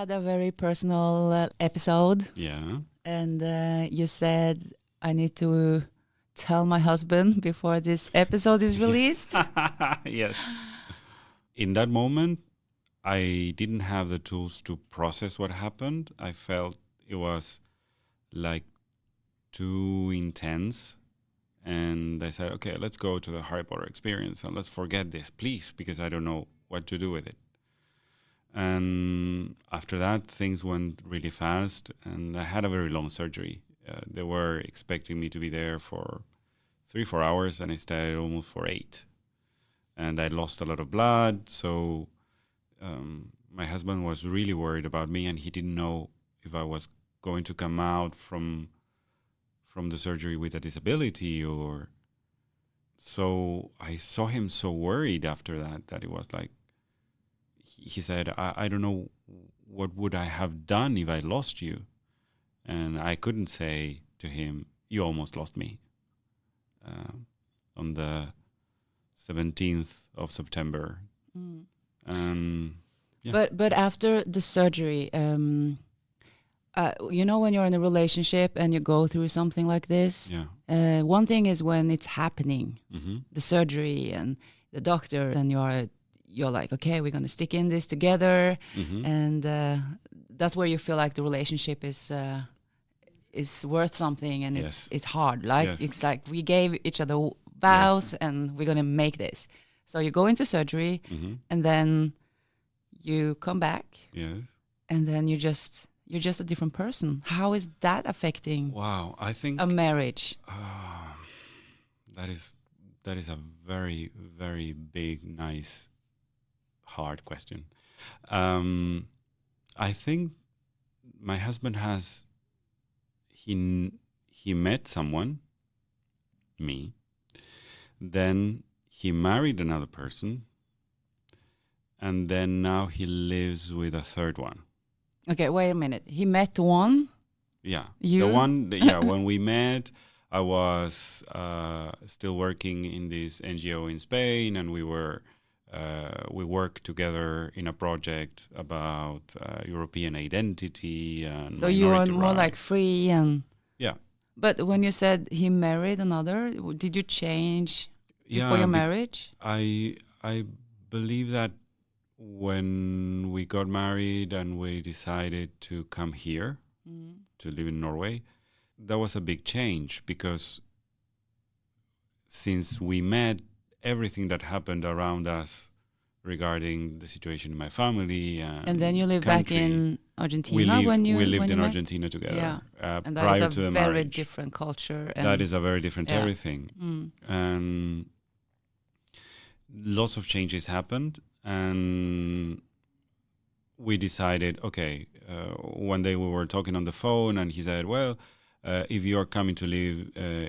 had a very personal episode, Yeah. and you said I need to tell my husband before this episode is released. Yes. In that moment, I didn't have the tools to process what happened. I felt it was like too intense. And I said, okay, let's go to the Harry Potter experience and let's forget this, please, because I don't know what to do with it. And after that, things went really fast, and I had a very long surgery. They were expecting me to be there for 3-4 hours, and I stayed almost for 8. And I lost a lot of blood, so my husband was really worried about me, and he didn't know if I was going to come out from the surgery with a disability or. So I saw him so worried after that it was like, he said, I don't know what would I have done if I lost you. And I couldn't say to him, you almost lost me. On the 17th of September. Yeah. But after the surgery, you know, when you're in a relationship and you go through something like this, Yeah. one thing is when it's happening, Mm-hmm. the surgery and the doctor, and you're like, okay, we're going to stick in this together. Mm-hmm. And that's where you feel like the relationship is worth something, and Yes. it's hard. Like, Yes. it's like we gave each other vows, and we're going to make this. So you go into surgery, Mm-hmm. and then you come back, Yes. and then you're just a different person. How is that affecting Wow. I think a marriage? that is a very, very big, nice, hard question. I think my husband he met someone, me. Then he married another person, and then now he lives with a third one. Okay, wait a minute. He met one. Yeah, You? When we met, I was still working in this NGO in Spain, and we worked together in a project about European identity and So you were minority more like rights. free and. Yeah. But when you said he married another, did you change before your marriage? I believe that when we got married and we decided to come here to live in Norway, that was a big change, because since we met, everything that happened around us regarding the situation in my family And then you lived back in Argentina we lived in met? Argentina together. Yeah. And that prior is to a the very marriage. different culture. And That is a very different Yeah. everything. And lots of changes happened, and we decided, okay, one day we were talking on the phone, and he said, well, if you're coming to live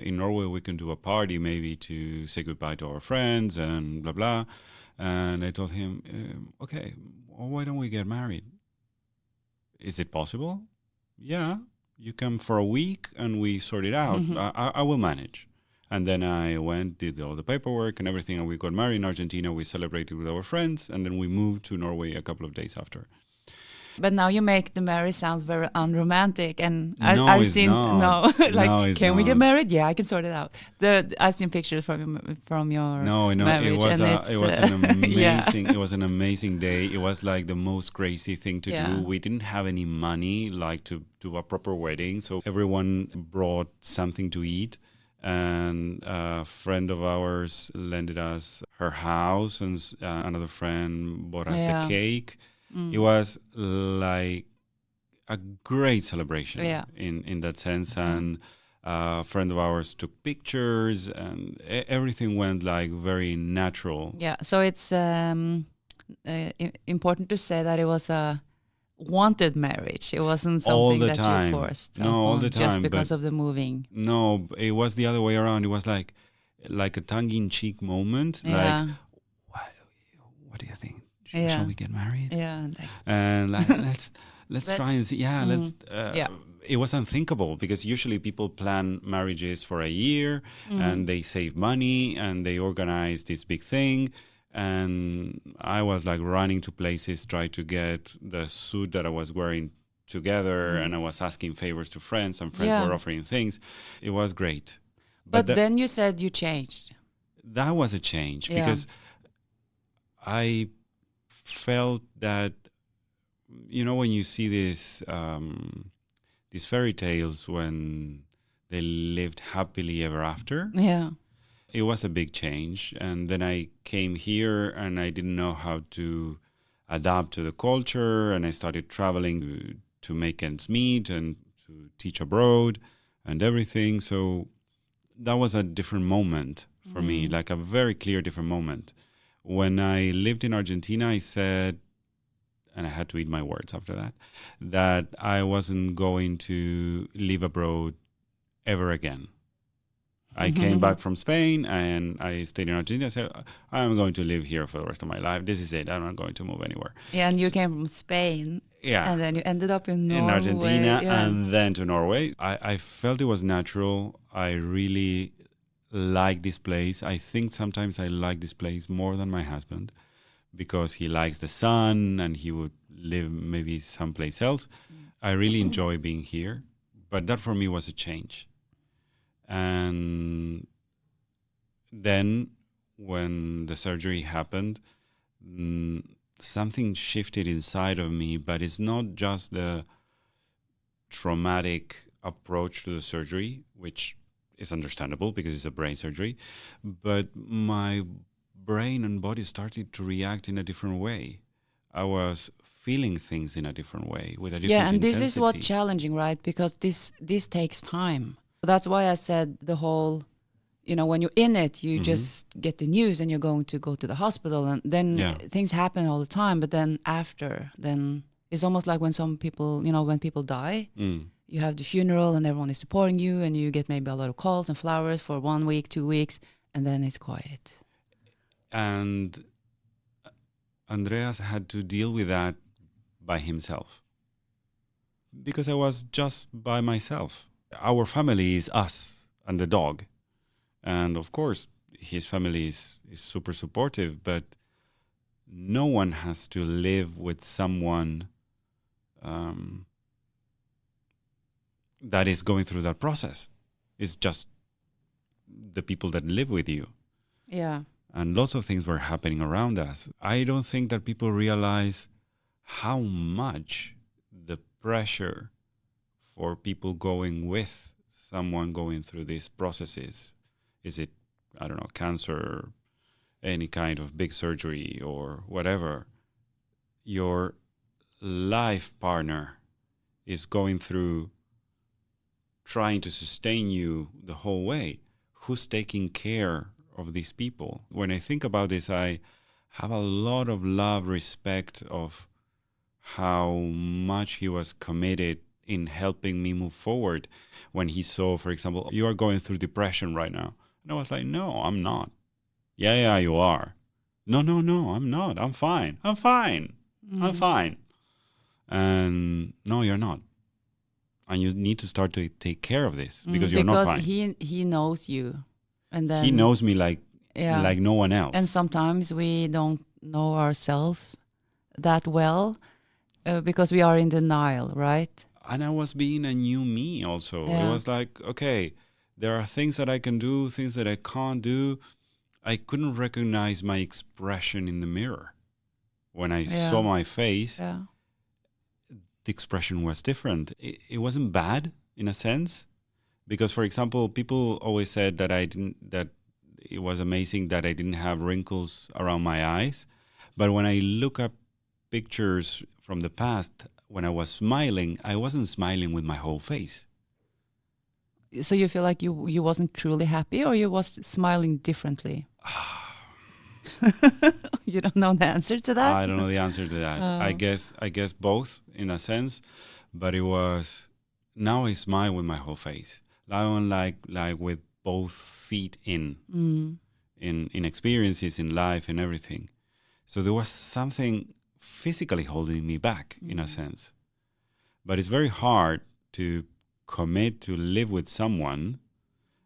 in Norway, we can do a party maybe to say goodbye to our friends and blah, blah. And I told him, okay, well, why don't we get married? Is it possible? Yeah, you come for a week and we sort it out. I will manage. And then I went, did all the paperwork and everything, and we got married in Argentina. We celebrated with our friends, and then we moved to Norway a couple of days after. But now you make the marriage sound very unromantic, and No, I've it's seen not. like, No, it's can we get not. married? Yeah, I can sort it out. I've seen pictures from your marriage. It was an amazing yeah. it was an amazing day. It was like the most crazy thing to do. We didn't have any money like to do a proper wedding, so everyone brought something to eat. And a friend of ours lended us her house, and another friend bought us the cake. It was like a great celebration in that sense. And a friend of ours took pictures, and everything went like very natural. Yeah, so it's important to say that it was a wanted marriage. It wasn't something that you forced. No, all the time. Just because of the moving. No, it was the other way around. It was like a tongue-in-cheek moment. Yeah. Like, what do you think? Yeah. Shall we get married? Yeah. And let's try and see. Yeah, It was unthinkable, because usually people plan marriages for a year and they save money and they organize this big thing. And I was like running to places, trying to get the suit that I was wearing together, and I was asking favors to friends, and friends were offering things. It was great. But then you said you changed. That was a change because I felt that, you know, when you see these fairy tales when they lived happily ever after, it was a big change. And then I came here and I didn't know how to adapt to the culture, and I started traveling to make ends meet and to teach abroad and everything. So that was a different moment for me, like a very clear different moment. When I lived in Argentina, I said, and I had to eat my words after that, that I wasn't going to live abroad ever again. I came back from Spain and I stayed in Argentina. I said, I'm going to live here for the rest of my life. This is it. I'm not going to move anywhere. Yeah, and you came from Spain. Yeah. And then you ended up in Norway. In Argentina and then to Norway. I felt it was natural. I really like this place. I think sometimes I like this place more than my husband because he likes the sun and he would live maybe someplace else. I really enjoy being here. But that for me was a change. And then when the surgery happened, something shifted inside of me, but it's not just the traumatic approach to the surgery, which is understandable because it's a brain surgery, but my brain and body started to react in a different way. I was feeling things in a different way with a different and intensity. This is what's challenging, right? Because this takes time. That's why I said the whole, you know, when you're in it, you just get the news and you're going to go to the hospital, and then things happen all the time. But then after, then it's almost like when some people, you know, when people die, you have the funeral and everyone is supporting you and you get maybe a lot of calls and flowers for 1 week, 2 weeks, and then it's quiet. And Andreas had to deal with that by himself because I was just by myself. Our family is us and the dog. And of course, his family is super supportive, but no one has to live with someone that is going through that process. It's just the people that live with you. Yeah. And lots of things were happening around us. I don't think that people realize how much the pressure for people going with someone going through these processes. Is it, I don't know, cancer, any kind of big surgery or whatever? Your life partner is going through trying to sustain you the whole way. Who's taking care of these people? When I think about this, I have a lot of love, respect of how much he was committed in helping me move forward. When he saw, for example, you are going through depression right now. And I was like, no, I'm not. Yeah, you are. No, I'm not. I'm fine. I'm fine. And no, you're not. And you need to start to take care of this because you're not fine. Because he knows you. And then he knows me like no one else. And sometimes we don't know ourselves that well because we are in denial, right? And I was being a new me also. Yeah. It was like, okay, there are things that I can do, things that I can't do. I couldn't recognize my expression in the mirror. When I saw my face, the expression was different. It wasn't bad in a sense. Because, for example, people always said that that it was amazing that I didn't have wrinkles around my eyes. But when I look up pictures from the past, when I was smiling, I wasn't smiling with my whole face. So you feel like you wasn't truly happy, or you was smiling differently? You don't know the answer to that? I don't know the answer to that. I guess both in a sense, but it was, now I smile with my whole face. Now I'm like with both feet in experiences in life and everything. So there was something physically holding me back in a sense. But it's very hard to commit to live with someone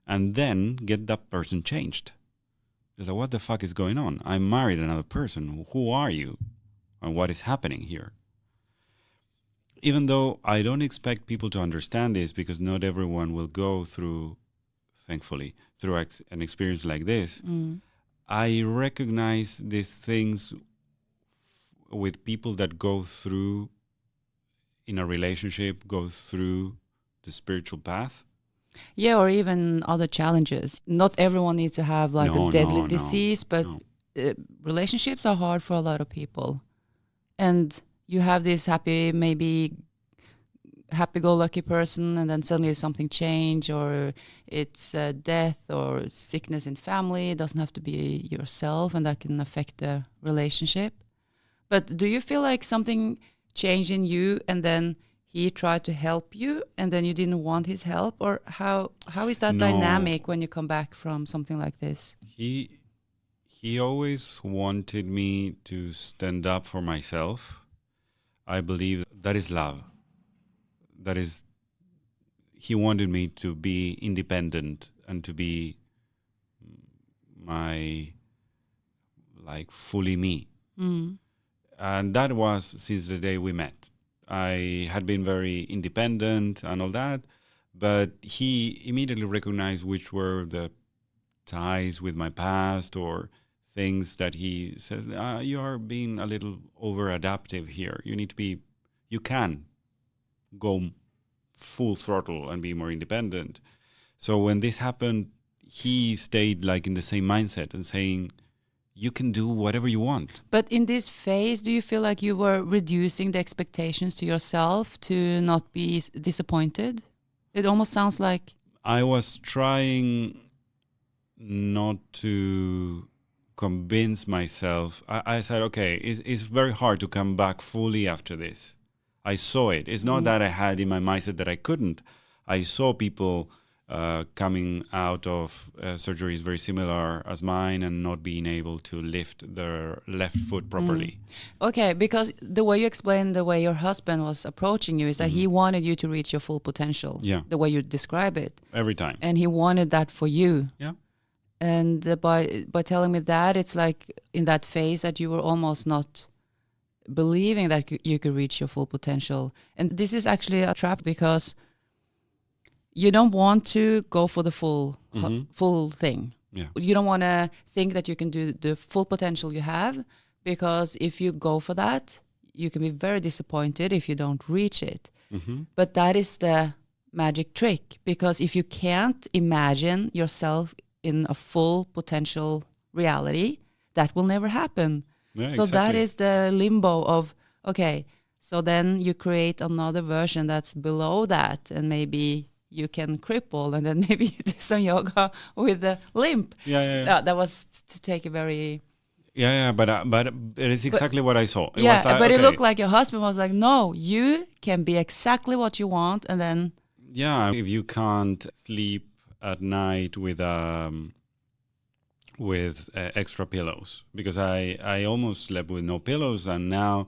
and then get that person changed. It's like, what the fuck is going on? I married another person. Who are you? And what is happening here? Even though I don't expect people to understand this, because not everyone will go through, thankfully, through an experience like this, I recognize these things with people that go through, in a relationship, go through the spiritual path. Yeah, or even other challenges. Not everyone needs to have like a deadly disease, but relationships are hard for a lot of people. And you have this happy-go-lucky person, and then suddenly something change, or it's death or sickness in family. It doesn't have to be yourself, and that can affect the relationship. But do you feel like something changed in you, and then he tried to help you, and then you didn't want his help? Or how is that dynamic when you come back from something like this? He always wanted me to stand up for myself. I believe that is love. That is, he wanted me to be independent and to be fully me. And that was since the day we met. I had been very independent and all that, but he immediately recognized which were the ties with my past or things that he says, you are being a little over-adaptive here. You can go full throttle and be more independent. So when this happened, he stayed like in the same mindset and saying, you can do whatever you want. But in this phase, do you feel like you were reducing the expectations to yourself to not be disappointed? It almost sounds like... I was trying not to convince myself. I said, okay, it's very hard to come back fully after this. I saw it. It's not that I had in my mindset that I couldn't. I saw people coming out of surgeries very similar as mine and not being able to lift their left foot properly. Okay, because the way you explained the way your husband was approaching you is that he wanted you to reach your full potential. Yeah. The way you describe it. Every time. And he wanted that for you. Yeah. And by telling me that, it's like in that phase that you were almost not believing that you could reach your full potential. And this is actually a trap, because you don't want to go for the full thing. Yeah. You don't want to think that you can do the full potential you have, because if you go for that, you can be very disappointed if you don't reach it. But that is the magic trick, because if you can't imagine yourself in a full potential reality, that will never happen. Yeah, so exactly. That is the limbo of, okay, so then you create another version that's below that, and maybe you can cripple, and then maybe you do some yoga with a limp. Yeah. That was to take a very... Yeah, but it is exactly what I saw. It looked like your husband was like, no, you can be exactly what you want, and then... Yeah, if you can't sleep at night with extra pillows, because I almost slept with no pillows, and now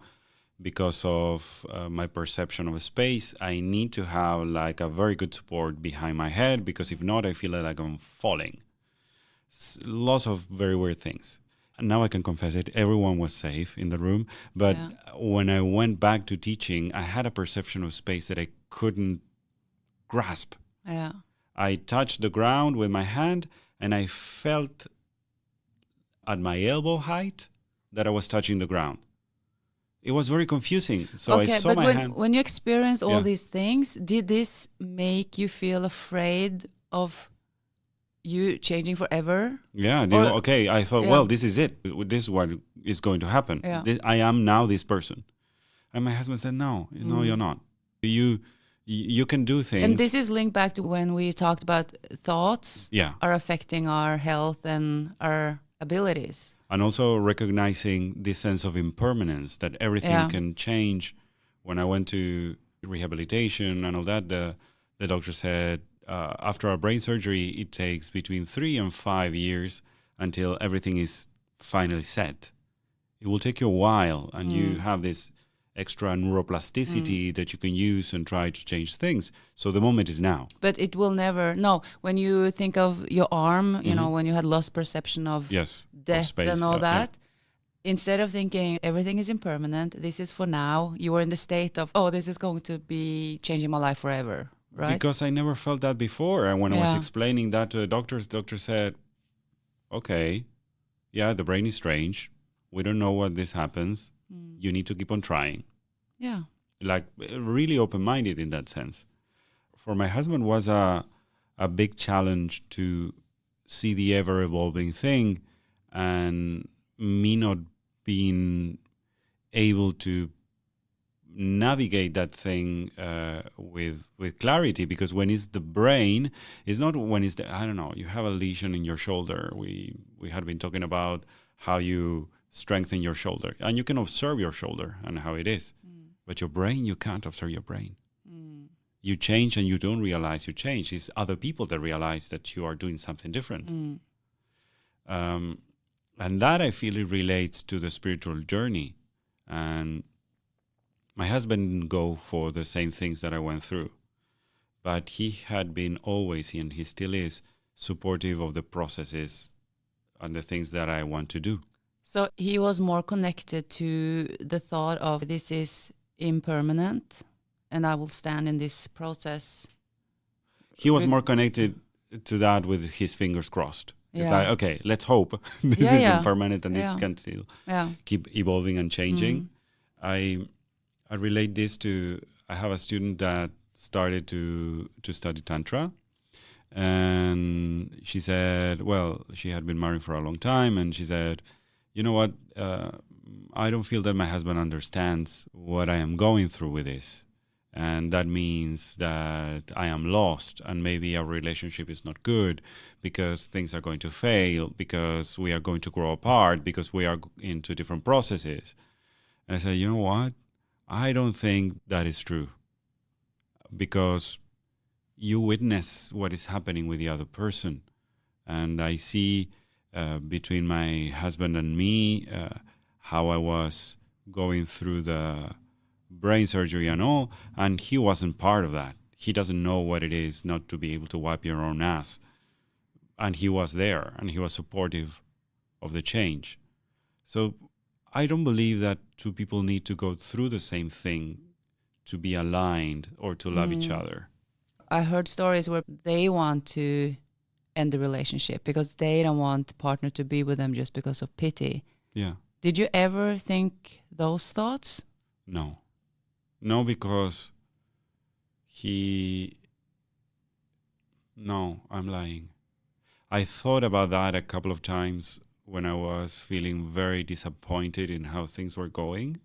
because of my perception of space, I need to have like a very good support behind my head, because if not, I feel like I'm falling. Lots of very weird things. And now I can confess it, everyone was safe in the room, but when I went back to teaching, I had a perception of space that I couldn't grasp. Yeah. I touched the ground with my hand, and I felt at my elbow height that I was touching the ground. It was very confusing. So I saw my hand. When you experienced all these things, did this make you feel afraid of you changing forever? Yeah. I thought, well, this is it. This is what is going to happen. Yeah. I am now this person. And my husband said, no, you're not. You can do things. And this is linked back to when we talked about thoughts are affecting our health and our abilities. And also recognizing this sense of impermanence, that everything can change. When I went to rehabilitation and all that, the doctor said, after a brain surgery, it takes between 3 and 5 years until everything is finally set. It will take you a while, and you have this extra neuroplasticity that you can use and try to change things. So the moment is now. But it will never, no, when you think of your arm, you know, when you had lost perception of death space, and all that, instead of thinking everything is impermanent, this is for now, you were in the state of, oh, this is going to be changing my life forever, right? Because I never felt that before. And when I was explaining that to the doctor said, okay, yeah, the brain is strange. We don't know what this happens. You need to keep on trying. Yeah. Like really open-minded in that sense. For my husband was a big challenge to see the ever-evolving thing and me not being able to navigate that thing with clarity, because when it's the brain, it's not when it's the, I don't know, you have a lesion in your shoulder. We had been talking about how you strengthen your shoulder and you can observe your shoulder and how it is, but your brain, you can't observe your brain. You change and you don't realize you change. It's other people that realize that you are doing something different. And that I feel it relates to the spiritual journey. And my husband didn't go for the same things that I went through, but he had been always, and he still is, supportive of the processes and the things that I want to do. So he was more connected to the thought of this is impermanent and I will stand in this process. He was more connected to that with his fingers crossed. It's like, okay, let's hope this is impermanent and this can still keep evolving and changing. I relate this to, I have a student that started to study Tantra. And she said, well, she had been married for a long time. And she said, you know what, I don't feel that my husband understands what I am going through with this. And that means that I am lost and maybe our relationship is not good because things are going to fail, because we are going to grow apart, because we are into different processes. And I said, you know what? I don't think that is true, because you witness what is happening with the other person. And I see between my husband and me how I was going through the brain surgery and all, and he wasn't part of that. He doesn't know what it is not to be able to wipe your own ass. And he was there, and he was supportive of the change. So I don't believe that two people need to go through the same thing to be aligned or to love each other. I heard stories where they want to end the relationship because they don't want the partner to be with them just because of pity. Yeah. Did you ever think those thoughts? No. No, because no, I'm lying. I thought about that a couple of times when I was feeling very disappointed in how things were going.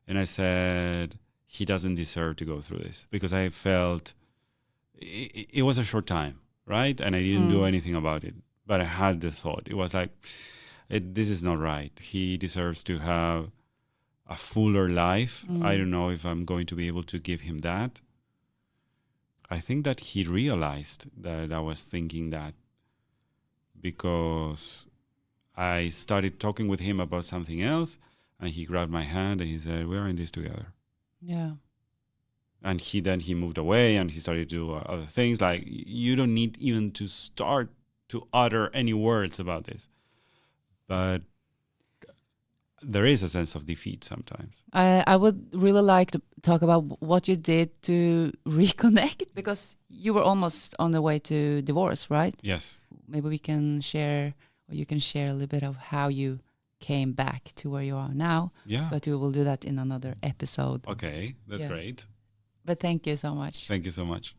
And I said, he doesn't deserve to go through this, because I felt it was a short time, right? And I didn't do anything about it. But I had the thought. It was like, this is not right. He deserves to have a fuller life. I don't know if I'm going to be able to give him that. I think that he realized that I was thinking that, because I started talking with him about something else, and he grabbed my hand and he said, we're in this together. Yeah. And he moved away and he started to do other things. Like, you don't need even to start to utter any words about this. But there is a sense of defeat sometimes. I would really like to talk about what you did to reconnect, because you were almost on the way to divorce, right? Yes. Maybe we can share, or you can share a little bit of how you came back to where you are now. Yeah. But we will do that in another episode. Okay, that's great. But thank you so much. Thank you so much.